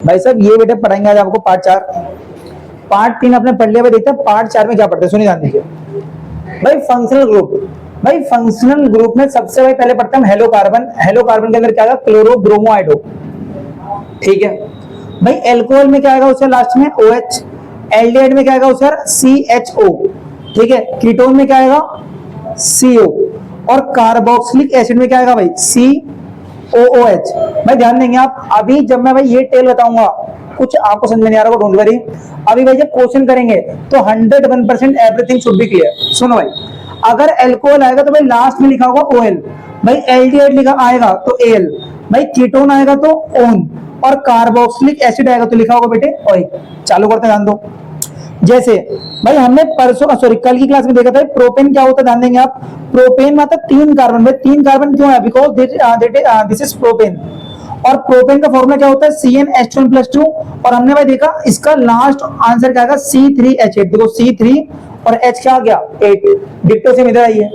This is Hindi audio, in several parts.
भाई साहब ये बेटे पढ़ाएंगे आज आपको पार्ट 4। पार्ट 3 आपने पढ़ लिया, देखते हैं पार्ट 4 में क्या पढ़ते हैं। सुनिए ध्यान दीजिए भाई। फंक्शनल ग्रुप, भाई फंक्शनल ग्रुप में सबसे भाई पहले पढ़ते हैं हम हेलो कार्बन। हेलो कार्बन के अंदर क्या आएगा? क्लोरो ब्रोमो आइडो, ठीक है भाई। एल्कोहल में क्या आएगा उससे लास्ट में OH। एल्डिहाइड में क्या आएगा उसका? CHO, ठीक है। कीटोन में क्या आएगा? CO। और कार्बोक्सिलिक एसिड में क्या आएगा भाई? COOH। भाई ध्यान देंगे आप, अभी जब मैं भाई ये टेल बताऊंगा कुछ आपको समझ में नहीं आ रहा, डोंट वरी। अभी भाई जब क्वेश्चन करेंगे तो 101% एवरीथिंग शुड बी क्लियर। सुनो भाई, अगर एल्कोहल आएगा तो भाई लास्ट में लिखा होगा OL, भाई एल्डिहाइड लिखा आएगा तो AL, भाई कीटोन आएगा तो ON, और कार्बोक्सिलिक एसिड आएगा तो लिखा होगा बेटे OH। चालू करते ध्यान दो। जैसे भाई हमने परसों सॉरी कल की क्लास में देखा था प्रोपेन क्या होता है, ध्यान देंगे आप। प्रोपेन मतलब 3 कार्बन। भाई 3 कार्बन क्यों है? Because this is propane. और प्रोपेन का फॉर्मूला क्या होता है? CnH2+2। और हमने भाई देखा इसका लास्ट आंसर क्या आएगा? C3H8। देखो C3 और H क्या आ गया? 8। डिक्टो से इधर आइए।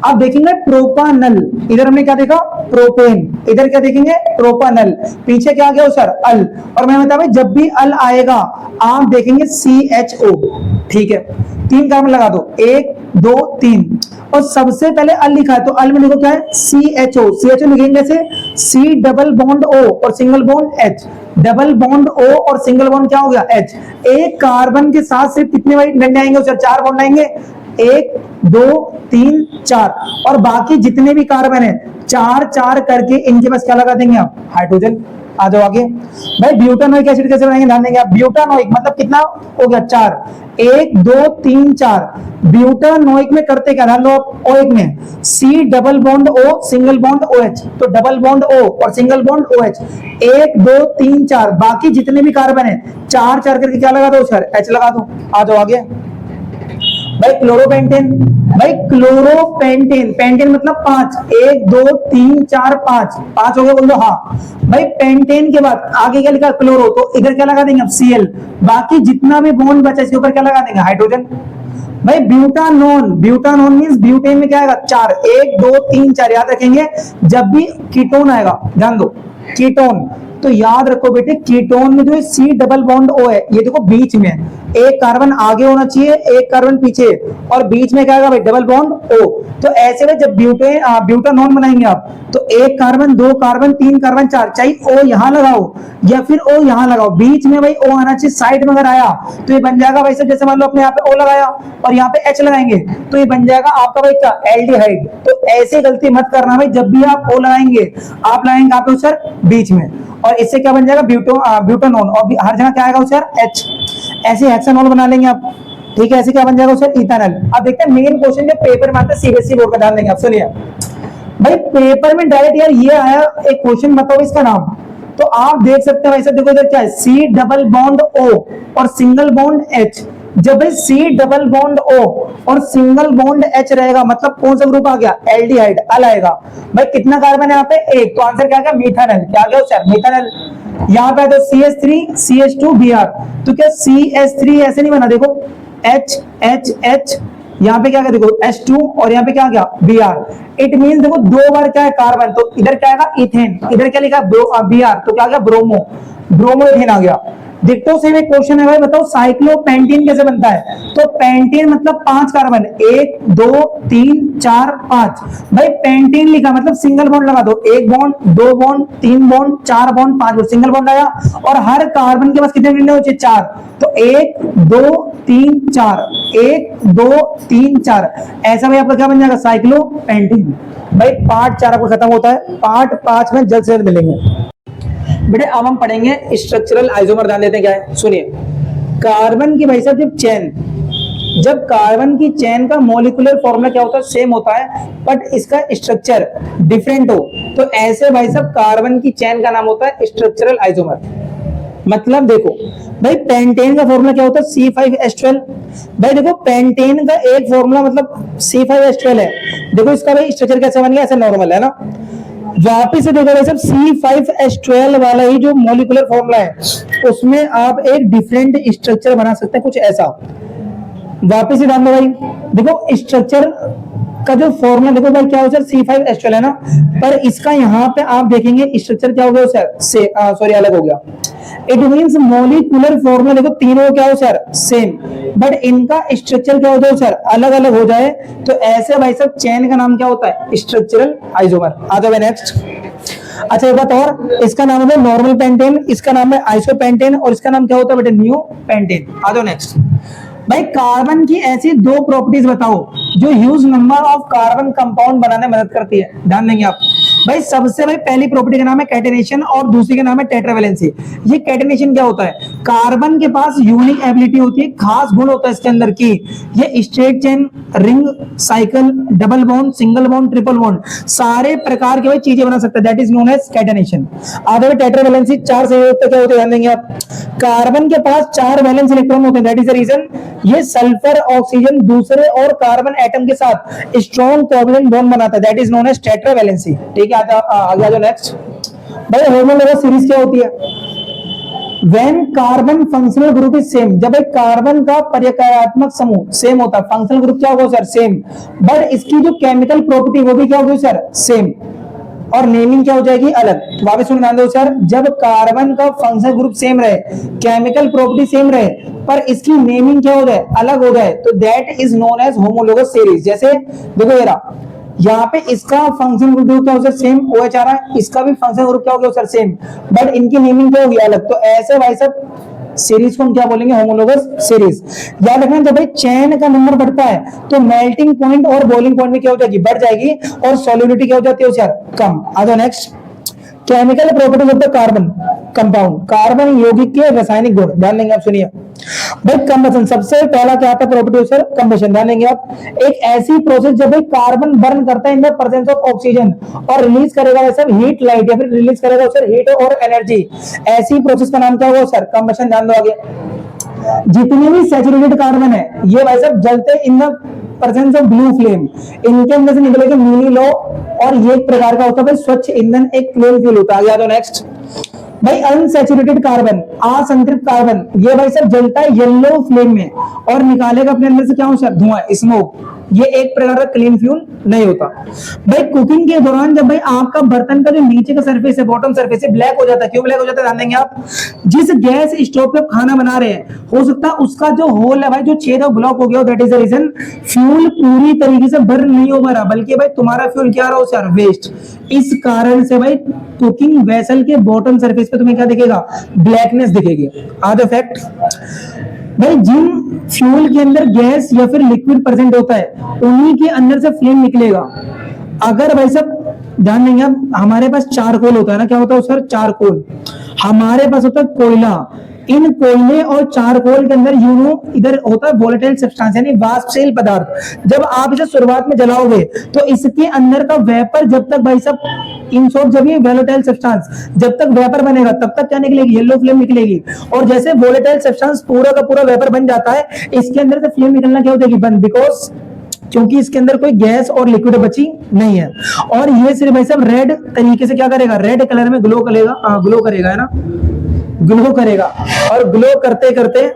अब देखेंगे प्रोपानल, इधर हमने क्या देखा? प्रोपेन। इधर क्या देखेंगे? प्रोपानल। पीछे क्या आ गया सर? अल। और मैं बता भाई जब भी अल आएगा आप देखेंगे CHO, ठीक है। 3 कार्बन लगा दो, 1 2 3, और सबसे पहले अल लिखा है तो अल में देखो क्या है? CHO। CHO लिखेंगे कैसे? C डबल बॉन्ड O और single bond H। Double bond O और सिंगल बॉन्ड क्या हो गया? H। एक कार्बन के साथ सिर्फ कितने भाई डंडे आएंगे सर? 4 बॉन्ड आएंगे। 1 2 3 4, और बाकी जितने भी कार्बन है 4 4 करके इनके पास क्या लगा देंगे आप? हाइड्रोजन। आ जाओ आगे। भाई ब्यूटानोइक एसिड कैसे बनाएंगे? ध्यान देंगे आप। ब्यूटानोइक मतलब कितना हो गया? 4। 1 2 3 4। ब्यूटानोइक में करते क्या? ध्यान दो आप। ओइक में C double bond O single bond OH, तो डबल बॉन्ड O और सिंगल बॉन्ड OH। 1 2 3 4, बाकी जितने भी कार्बन है 4 4 करके क्या लगा दो सर? H लगा दो। आ जाओ आगे। भाई क्लोरोपेंटेन, भाई क्लोरोपेंटेन, पेंटेन मतलब 5। 1 2 3 4 5, 5 हो गया बोल दो हाँ। भाई पेंटेन के बाद आगे क्या लिखा? क्लोरो, तो इधर क्या लगा देंगे अब? Cl। बाकी जितना भी बॉन्ड बचा इसके ऊपर क्या लगा देंगे? हाइड्रोजन। भाई ब्यूटानोन, ब्यूटानोन मींस ब्यूटेन में क्या आएगा? 4। 1 2 3 4 याद रखेंगे। जब भी कीटोन आएगा ध्यान दो, कीटोन तो याद रखो बेटे कीटोन में जो C डबल बॉन्ड O है ये देखो बीच में, एक कार्बन आगे होना चाहिए एक कार्बन पीछे, और बीच में क्या आएगा भाई? Double bond O। तो ऐसे में जब ब्यूटानोन बनाएंगे आप तो 1 कार्बन 2 कार्बन 3 कार्बन 4, चाहे O यहां लगाओ या फिर O यहां लगाओ, बीच में भाई O आना चाहिए। साइड में अगर आया तो ये बन जाएगा भाई साहब, जैसे मान लो अपने यहाँ पे O लगाया और यहाँ पे H लगाएंगे तो ये बन जाएगा आपका भाई क्या? एल्डिहाइड। तो ऐसे गलती मत करना भाई, जब भी आप O लगाएंगे आप लगाएंगे आप सर बीच में, और इससे क्या बन जाएगा? ब्यूटानोन, और हर जगह क्या आएगा सर? H। ऐसे हेक्सानोल बना लेंगे आप, ठीक है। ऐसे क्या बन जाएगा सर? इथानल। अब देखते हैं मेन क्वेश्चन जो पेपर में आता है CBSE बोर्ड का, डाल देंगे आप। सुनिए भाई पेपर में डायरेक्ट यार ये आया एक क्वेश्चन, बताओ इसका नाम। तो आप देख सकते हो ऐसे, देखो इधर क्या है? C डबल बॉन्ड O और सिंगल बॉन्ड H। जब भाई C डबल बॉन्ड O और सिंगल बॉन्ड H रहेगा मतलब कौन सा ग्रुप आ गया? एल्डिहाइड, अल आएगा। भाई कितना कार्बन है यहाँ पे? 1, तो आंसर क्या आ गया? मीथानल। क्या आ गया सर? मीथानल। यहाँ पे तो CH3 CH2 Br, तो क्या CH3 ऐसे नहीं बना? देखो H H H, यहाँ पे क्या गया? देखो H2, और यहाँ पे क्या गया? Br। इट मीन देखो 2 बार क्या है कार्बन, तो इधर क्या आएगा? इथेन। इधर क्या लिखा? Br, तो क्या आ गया? ब्रोमो, ब्रोमो इथेन आ गया। डिक्टो से एक क्वेश्चन है भाई, बताओ साइक्लोपेंटेन कैसे बनता है? तो पेंटेन मतलब 5 कार्बन, 1 2 3 4 5। भाई पेंटेन लिखा मतलब सिंगल बॉन्ड लगा दो, 1 bond 2 bond 3 bond 4 bond 5 bond, single bond आया। और हर कार्बन के पास कितने डंडे होते हैं? 4। तो 1 2 3 4, 1 2 3 4, ऐसा भाई आपका क्या बन जाएगा? साइक्लोपेंटेन। भाई पार्ट 4 आपको खत्म होता है, पार्ट 5 में जल्द से जल्द मिलेंगे बेटे। अब हम पढ़ेंगे स्ट्रक्चरल आइसोमर, जान लेते हैं क्या है। सुनिए कार्बन की भाई साहब जब कार्बन की चेन का मॉलिक्यूलर फॉर्मूला क्या होता है? सेम होता है, बट इसका स्ट्रक्चर डिफरेंट हो तो ऐसे भाई साहब कार्बन की चेन का नाम होता है स्ट्रक्चरल आइसोमर। मतलब देखो भाई पेंटेन का फॉर्मूला क्या होता है? C5H12। भाई देखो पेंटेन का एक फॉर्मूला मतलब C5H12 है। देखो इसका भाई स्ट्रक्चर कैसे बन गया? ऐसे नॉर्मल है ना। वापिस से देखो भाई साहब C5H12 वाला ही जो मॉलिक्यूलर फॉर्मूला है उसमें आप एक डिफरेंट स्ट्रक्चर बना सकते हैं, कुछ ऐसा। वापिस से ध्यान दो भाई, देखो स्ट्रक्चर का जो फॉर्मूला देखो भाई क्या हो सर? C5H12 है ना, पर इसका यहाँ पे आप देखेंगे स्ट्रक्चर क्या हो गया सर? से सॉरी अलग हो गया। इट मींस मॉलिक्यूलर फॉर्मूला देखो तीनों क्या हो सर सेम, बट इनका स्ट्रक्चर क्या होता है सर अलग अलग हो जाए, तो ऐसे भाई सब चेन का नाम क्या होता है स्ट्रक्चरल आइसोमर। आ जाओ नेक्स्ट। अच्छा एक बात और, इसका नाम है नॉर्मल पेंटेन, इसका नाम है आइसोपेंटेन, और इसका नाम क्या होता है बेटा न्यू पेंटेन। आ जाओ नेक्स्ट। भाई कार्बन की ऐसी दो प्रॉपर्टीज बताओ जो huge number of carbon compound बनाने में मदद करती है, ध्यान देंगे आप। भाई सबसे भाई पहली प्रॉपर्टी का नाम है कैटेनेशन और दूसरी का नाम है टेट्रावैलेंसी। ये कैटेनेशन क्या होता है, कार्बन के पास यूनिक एबिलिटी होती है, खास गुण होता है इसके अंदर की ये straight chain, ring, cycle, double bond, single bond, triple bond, सारे प्रकार की भाई चीजें बना सकता है, that is known as catenation. आगे टेट्रावैलेंसी, चार संयुक्त क्या होते हैं ध्यान देंगे आप। कार्बन के पास 4 वैलेंस इलेक्ट्रॉन होते हैं, दैट इज द रीजन ये सल्फर ऑक्सीजन दूसरे और कार्बन एटम के साथ स्ट्रॉन्ग कोवैलेंट बॉन्ड बनाता है, that is known as tetravalency. ठीक है आगे आ जाओ नेक्स्ट। भाई होमोलोगस सीरीज क्या होती है, when carbon functional group is same, जब एक कार्बन का पर्यायकात्मक समूह सेम होता है, फंक्शनल ग्रुप क्या होगा सर सेम, बट इसकी जो केमिकल प्रॉपर्टी वो भी क्या होगी सर सेम, और नेमिंग क्या हो जाएगी अलग। वापस सुन ध्यान दो सर, जब कार्बन का फंक्शनल ग्रुप सेम रहे, केमिकल प्रॉपर्टी सेम रहे, पर इसकी नेमिंग क्या हो जाए अलग हो जाए, तो that is known as homologous series. जैसे देखो ये रहा, यहाँ पे इसका फंक्शन ग्रुप क्या हो सर सेम OH आ रहा है, इसका भी फंक्शन ग्रुप क्या हो गया सर सेम, बट इनकी नेमिंग क्या होगी अलग, तो ऐसे भाई सब सीरीज को हम क्या बोलेंगे होमोलोगस सीरीज। याद रखना जब भाई चेन का नंबर बढ़ता है तो मेल्टिंग पॉइंट और बॉइलिंग पॉइंट में क्या हो जाएगी बढ़ जाएगी, और सॉल्युबिलिटी क्या हो जाती है सर कम। आ जाओ next. Chemical properties of the carbon compound, carbon यौगिक के रासायनिक गुण, ध्यान देंगे आप सुनिए। भाई कंबशन, सबसे पहला क्या आता है प्रॉपर्टी सर कंबशन, ध्यान देंगे आप। एक ऐसी प्रोसेस जब भाई कार्बन बर्न करता है इन द प्रेजेंस ऑफ ऑक्सीजन और रिलीज करेगा वैसे हीट लाइट, या फिर रिलीज करेगा सर हीट और एनर्जी, ऐसी प्रोसेस का नाम क्या होगा सर कंबशन। ध्यान दो आगे। जितने भी सैचुरेटेड कार्बन है ये भाई सब जलते इन the presence of blue flame, इनके अंदर से निकलेगा मीनी लो, और ये एक प्रकार का होता है स्वच्छ ईंधन, एक क्लीन फ्यूल होता है। आ जाओ नेक्स्ट। भाई अनसैचुरेटेड कार्बन, असंतृप्त कार्बन, ये भाई सब जलता है येलो फ्लेम में और निकालेगा अपने अंदर से क्या हो सर धुआं, स्मोक, ये एक प्रकार का क्लीन फ्यूल नहीं होता। भाई कुकिंग के दौरान जब भाई आपका बर्तन का जो नीचे का सरफेस है, बॉटम सरफेस है, ब्लैक हो जाता है, क्यों ब्लैक हो जाता है ध्यान देंगे आप। जिस गैस स्टोव पे खाना बना रहे हैं हो सकता है उसका जो होल है भाई जो छेद है ब्लॉक हो गया, that is the reason fuel पूरी तरीके से बर्न नहीं हो रहा, बल्कि भाई तुम्हारा फ्यूल क्या रहा हो सर वेस्ट। इस कारण से भाई कुकिंग वेसल के बॉटम सरफेस पे तुम्हें क्या दिखेगा ब्लैकनेस दिखेगी। आधा फैक्ट, भाई जिन फ्यूल के अंदर गैस या फिर लिक्विड प्रेजेंट होता है उन्हीं के अंदर से फ्लेम निकलेगा। अगर भाई सब ध्यान देंगे आप, हमारे पास चारकोल होता है ना, क्या होता है सर चारकोल, हमारे पास होता है कोयला, इन कोयले और चारकोल के अंदर इधर होता है वोलेटाइल सब्सटेंस यानी वाष्पशील पदार्थ। जब आप इसे शुरुआत में जलाओगे तो इसके अंदर का वेपर जब तक भाई सब इन शॉर्ट जब ये वोलेटाइल सब्सटेंस जब तक वेपर बनेगा तब तक क्या निकलेगी येलो फ्लेम निकलेगी, और जैसे वोलेटाइल सब्सटेंस पूरा का पूरा वेपर बन जाता है इसके अंदर से फ्लेम निकलना क्या हो जाएगी बंद, बिकॉज क्योंकि इसके अंदर कोई गैस और लिक्विड बची नहीं है। और ये सिर्फ भाई सब रेड तरीके से क्या करेगा, रेड कलर में ग्लो करेगा है ना, ग्लो करेगा, और ग्लो करते करते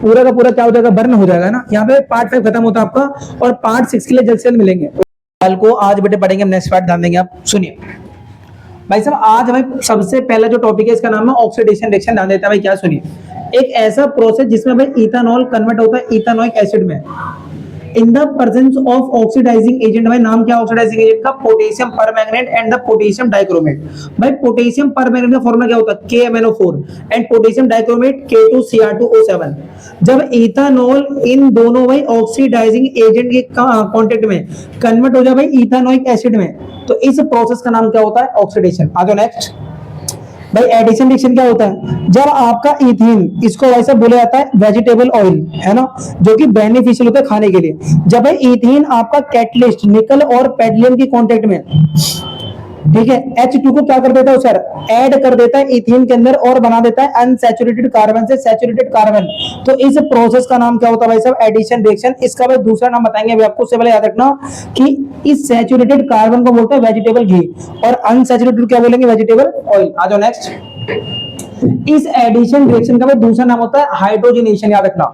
पूरा का पूरा क्या हो जाएगा बर्न हो जाएगा ना। यहाँ पे पार्ट 5 खत्म होता है आपका, और पार्ट 6 के लिए जल्द से जल्द मिलेंगे। कल को आज बेटे पढ़ेंगे हम नेक्स्ट पार्ट, ध्यान देंगे आप। सुनिए भाई साहब, आज भाई सबसे पहला जो टॉपिक है इसका नाम है ऑक्सीडेशन रिएक्शन, ध्यान देता है भाई क्या। सुनिए, एक ऐसा प्रोसेस जिसमें भाई इथेनॉल कन्वर्ट होता है इथेनोइक एसिड में in the presence of oxidizing agent. भाई नाम क्या है ऑक्सीडाइजिंग एजेंट का, potassium permanganate and the potassium dichromate. भाई पोटेशियम परमैंगनेट का फॉर्मूला क्या होता है KMnO4 and potassium dichromate K2Cr2O7। जब इथेनॉल इन दोनों भाई ऑक्सीडाइजिंग एजेंट के कांटेक्ट में कन्वर्ट हो जाए भाई इथेनोइक एसिड में, तो इस प्रोसेस का नाम क्या होता है ऑक्सीडेशन। आ जाओ नेक्स्ट। भाई एडिशन रिएक्शन क्या होता है, जब आपका इथीन, इसको वैसे बोला जाता है वेजिटेबल ऑयल है ना, जो कि बेनिफिशियल होता है खाने के लिए। जब भाई इथीन आपका कैटलिस्ट निकल और पेडलियम की कांटेक्ट में, ठीक है, H2 को क्या कर देता है सर ऐड कर देता है इथीन के अंदर और बना देता है अनसैचुरेटेड कार्बन से सैचुरेटेड कार्बन। तो इस प्रोसेस का नाम क्या होता है भाई साहब एडिशन रिएक्शन। इसका भाई दूसरा नाम बताएंगे अभी आपको, उससे पहले याद रखना कि इस सैचुरेटेड कार्बन को बोलते हैं वेजिटेबल घी और अनसैचुरेटेड क्या बोलेंगे वेजिटेबल ऑयल। आ जाओ नेक्स्ट। इस एडिशन रिएक्शन का भाई दूसरा नाम होता है हाइड्रोजनेशन, याद रखना।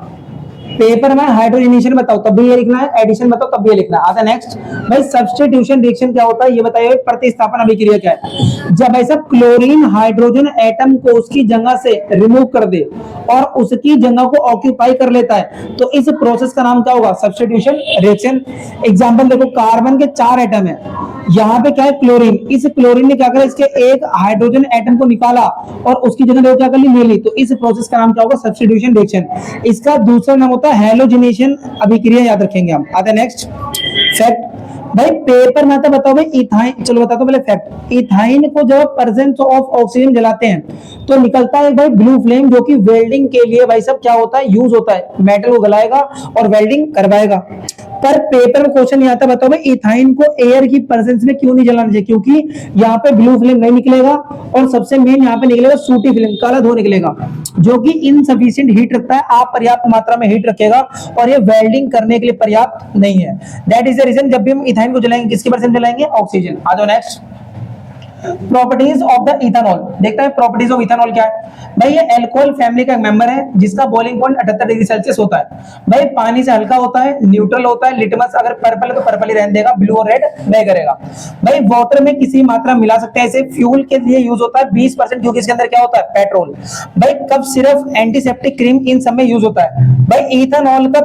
पेपर में हाइड्रोजनेशन बताओ तब भी ये लिखना है, एडिशन बताओ तब भी ये लिखना है। आता नेक्स्ट भाई सब्स्टिट्यूशन रिएक्शन क्या होता है ये बताइए। प्रतिस्थापन अभिक्रिया क्या है? जब ऐसा क्लोरीन हाइड्रोजन एटम को उसकी जगह से रिमूव कर दे और उसकी जगह को ऑक्यूपाई कर लेता है तो इस प्रोसेस का नाम क्या होगा? Substitution reaction. एग्जांपल देखो, कार्बन के 4 एटम है, यहाँ पे क्या है? क्लोरीन। इस क्लोरीन ने क्या करा? इसके एक हाइड्रोजन एटम को निकाला और उसकी जगह क्या कर ली? ले ली। तो इस प्रोसेस का नाम क्या होगा? Substitution reaction. इसका दूसरा नाम होता है हैलोजिनेशन अभिक्रिया, याद रखेंगे हम। आते नेक्स्ट फैक्ट भाई, पेपर में आता बताओ भाई इथाइन। चलो बताता हूं पहले फैक्ट। इथाइन को जब प्रेजेंस ऑफ ऑक्सीजन जलाते हैं तो निकलता है भाई ब्लू फ्लेम, जो कि वेल्डिंग के लिए भाई सब क्या होता है? यूज होता है। मेटल को गलाएगा और वेल्डिंग करवाएगा। पर पेपर में क्वेश्चन नहीं आता बताओ भाई इथाइन को एयर की प्रेजेंस में क्यों नहीं जलाना चाहिए? क्योंकि यहाँ पे ब्लू फ्लेम नहीं निकलेगा और सबसे मेन यहाँ पे निकलेगा सूटी फ्लेम, काला धुआं निकलेगा, जो कि इनसफिशिएंट हीट रखता है। आप पर्याप्त मात्रा में हीट रखेगा और ये वेल्डिंग करने के लिए पर्याप्त नहीं है। दैट इज द रीजन जब भी हम इथाइन को जलाएंगे किसकी प्रेजेंस जलाएंगे? ऑक्सीजन। आ जाओ next. Properties of the ethanol. देखते हैं प्रॉपर्टीज ऑफ इथेनॉल क्या है। भाई ये अल्कोहल फैमिली का एक मेंबर है जिसका बॉइलिंग पॉइंट 78 डिग्री सेल्सियस होता है। भाई पानी से हल्का होता है, न्यूट्रल होता है, लिटमस अगर पर्पल है तो पर्पल ही रहने देगा, ब्लू और रेड नहीं करेगा। भाई वाटर में किसी मात्रा मिला सकते हैं, इसे फ्यूल के लिए यूज होता है 20%, क्योंकि इसके अंदर क्या होता है? पेट्रोल। भाई कब सिर्फ एंटीसेप्टिक क्रीम इन सब में यूज होता है। भाई इथेनॉल का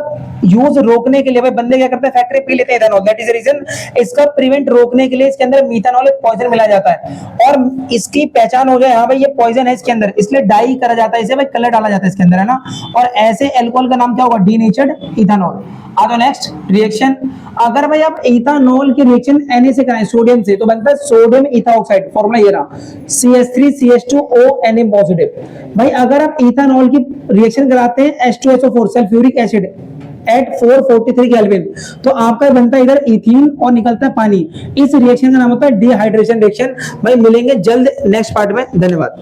यूज रोकने के लिए भाई बंदे क्या करते हैं? फैक्ट्री पी लेते हैं ethanol. That is the reason इसका प्रिवेंट रोकने के लिए इसके अंदर मीथेनॉल एक पॉइजन मिलाया जाता है और इसकी पहचान हो जाए हाँ भाई ये पॉइजन है इसके अंदर, इसलिए डाई करा जाता है, इसे भाई कलर डाला जाता है इसके अंदर, है ना। और ऐसे अल्कोहल का नाम क्या होगा? Denatured ethanol. आ जाओ नेक्स्ट रिएक्शन। अगर भाई आप इथेनॉल की रिएक्शन Na से कराएं, सोडियम से, तो बनता है सोडियम इथाऑक्साइड। फॉर्मूला ये रहा CH3CH2O Na पॉजिटिव। भाई अगर आप इथेनॉल की रिएक्शन कराते हैं H2SO4 sulphuric acid eight 443 kelvin, तो आपका बनता है इधर इथीन और निकलता है पानी। इस रिएक्शन का नाम होता है डिहाइड्रेशन रिएक्शन। भाई मिलेंगे जल्द नेक्स्ट पार्ट में। धन्यवाद।